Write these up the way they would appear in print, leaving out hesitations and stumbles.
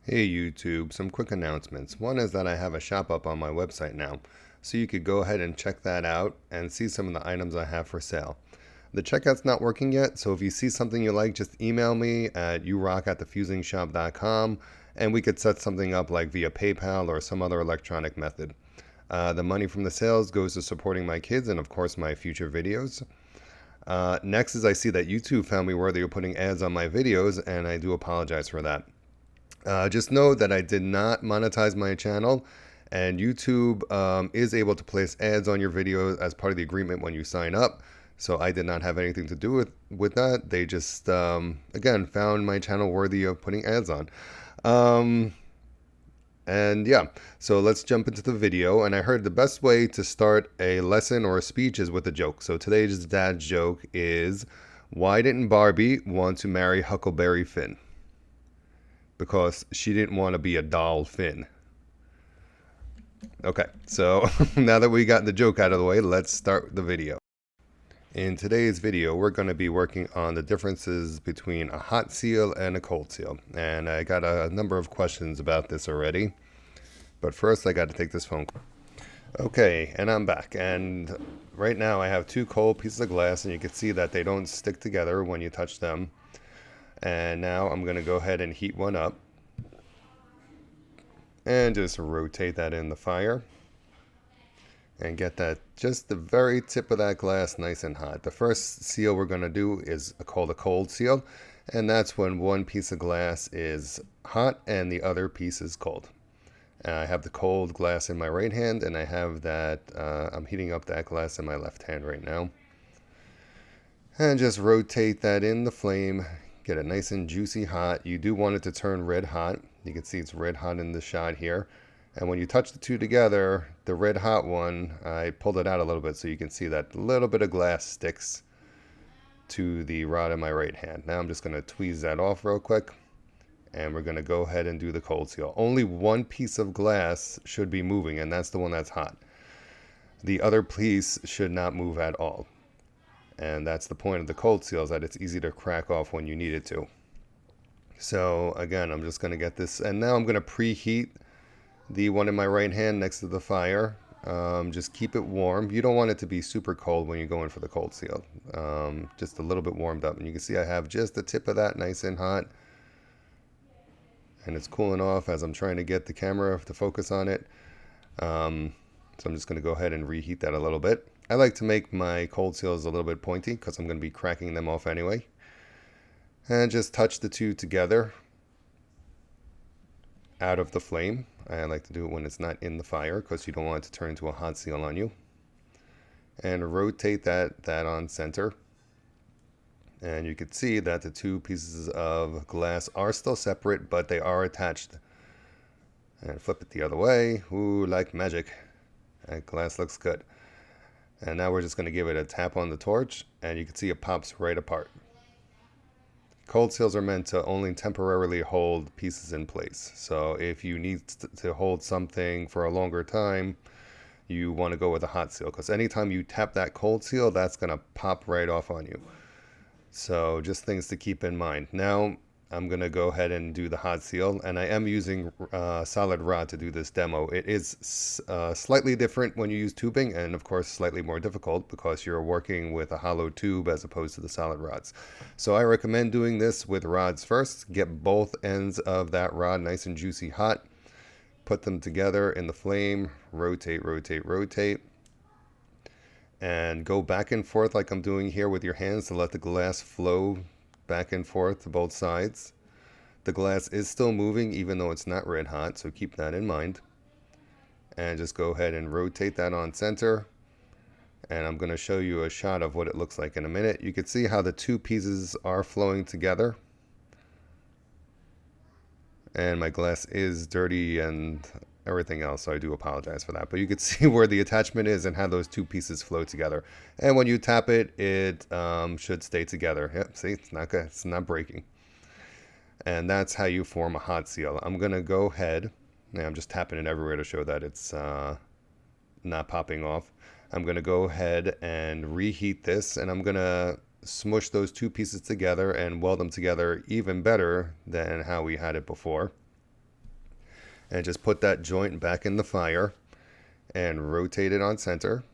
Hey YouTube, some quick announcements. One is that I have a shop up on my website now, so you could go ahead and check that out and see some of the items I have for sale. The checkout's not working yet, so if you see something you like, just email me at yourock@thefusingshop.com and we could set something up like via PayPal or some other electronic method. The money from the sales goes to supporting my kids and of course my future videos. Next is I see that YouTube found me worthy of putting ads on my videos, and I do apologize for that. Just know that I did not monetize my channel, and YouTube is able to place ads on your videos as part of the agreement when you sign up. So I did not have anything to do with that. They just again found my channel worthy of putting ads on. Um, and yeah, so let's jump into the video. And I heard the best way to start a lesson or a speech is with a joke. So today's dad's joke is, why didn't Barbie want to marry Huckleberry Finn? Because she didn't want to be a doll Finn. Okay, so now that we got the joke out of the way, let's start the video. In today's video, we're going to be working on the differences between a hot seal and a cold seal. And I got a number of questions about this already. But first, I got to take this phone call. Okay, and I'm back. And right now, I have two cold pieces of glass, and you can see that they don't stick together when you touch them. And now I'm going to go ahead and heat one up and just rotate that in the fire and get that, just the very tip of that glass nice and hot. The first seal we're going to do is called a cold seal, and that's when one piece of glass is hot and the other piece is cold. I have the cold glass in my right hand, and I have that I'm heating up that glass in my left hand right now, and just rotate that in the flame. Get it nice and juicy hot. You do want it to turn red hot. You can see it's red hot in the shot here. And when you touch the two together, the red hot one, I pulled it out a little bit so you can see that little bit of glass sticks to the rod in my right hand. Now I'm just going to tweeze that off real quick. And we're going to go ahead and do the cold seal. Only one piece of glass should be moving, and that's the one that's hot. The other piece should not move at all. And that's the point of the cold seal, is that it's easy to crack off when you need it to. So again, I'm just going to get this, and now I'm going to preheat the one in my right hand next to the fire. Just keep it warm. You don't want it to be super cold when you go in for the cold seal. Just a little bit warmed up, and you can see I have just the tip of that nice and hot, and it's cooling off as I'm trying to get the camera to focus on it. So I'm just going to go ahead and reheat that a little bit. I like to make my cold seals a little bit pointy because I'm going to be cracking them off anyway. And just touch the two together out of the flame. I like to do it when it's not in the fire because you don't want it to turn into a hot seal on you. And rotate that on center. And you can see that the two pieces of glass are still separate, but they are attached. And flip it the other way. Ooh, like magic. That glass looks good. And now we're just going to give it a tap on the torch, and you can see it pops right apart. Cold seals are meant to only temporarily hold pieces in place. So if you need to hold something for a longer time, you want to go with a hot seal, because anytime you tap that cold seal, that's going to pop right off on you. So just things to keep in mind. Now I'm going to go ahead and do the hot seal, and I am using solid rod to do this demo. It is slightly different when you use tubing, and of course slightly more difficult because you're working with a hollow tube as opposed to the solid rods. So I recommend doing this with rods first. Get both ends of that rod nice and juicy hot. Put them together in the flame, rotate, rotate, rotate. And go back and forth like I'm doing here with your hands to let the glass flow back and forth to both sides. The glass is still moving even though it's not red hot, so keep that in mind. And just go ahead and rotate that on center. And I'm going to show you a shot of what it looks like in a minute. You can see how the two pieces are flowing together. And my glass is dirty and everything else, so I do apologize for that. But you can see where the attachment is and how those two pieces flow together. And when you tap it, it should stay together. Yep, see, it's not good. It's not breaking. And that's how you form a hot seal. I'm going to go ahead. Now I'm just tapping it everywhere to show that it's not popping off. I'm going to go ahead and reheat this, and I'm going to smush those two pieces together and weld them together even better than how we had it before. and just put that joint back in the fire and rotate it on center.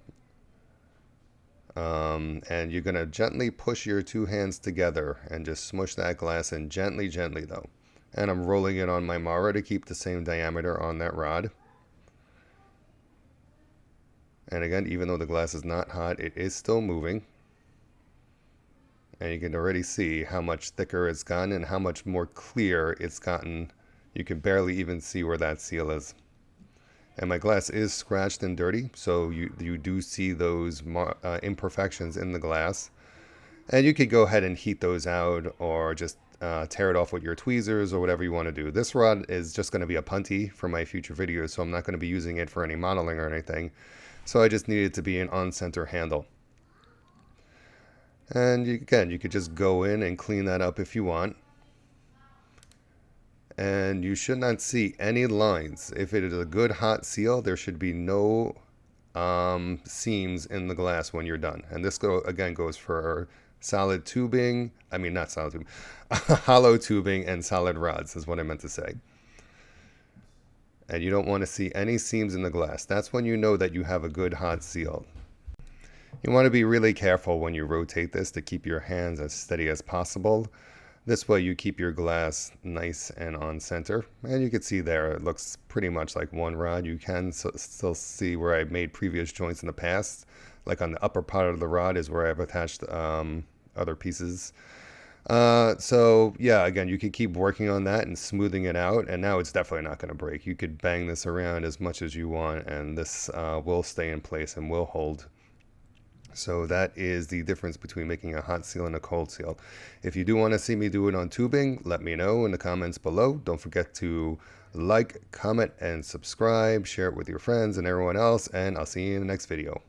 And you're going to gently push your two hands together and just smush that glass in gently, gently though. And I'm rolling it on my Mara to keep the same diameter on that rod. And again, even though the glass is not hot, it is still moving. And you can already see how much thicker it's gotten and how much more clear it's gotten. You can barely even see where that seal is. And my glass is scratched and dirty, so you do see those imperfections in the glass. And you could go ahead and heat those out or just tear it off with your tweezers or whatever you want to do. This rod is just going to be a punty for my future videos, so I'm not going to be using it for any modeling or anything. So I just need it to be an on-center handle. And again, you could just go in and clean that up if you want. And you should not see any lines. If it is a good hot seal, there should be no seams in the glass when you're done. And this again goes for solid tubing. I mean, not solid tubing, hollow tubing and solid rods is what I meant to say. And you don't want to see any seams in the glass. That's when you know that you have a good hot seal. You want to be really careful when you rotate this to keep your hands as steady as possible. This way you keep your glass nice and on center. And you can see there it looks pretty much like one rod. You can still see where I made previous joints in the past. Like on the upper part of the rod is where I've attached other pieces. So yeah, again, you could keep working on that and smoothing it out. And now it's definitely not going to break. You could bang this around as much as you want and this will stay in place and will hold. So that is the difference between making a hot seal and a cold seal. If you do want to see me do it on tubing, let me know in the comments below. Don't forget to like, comment, and subscribe. Share it with your friends and everyone else, and I'll see you in the next video.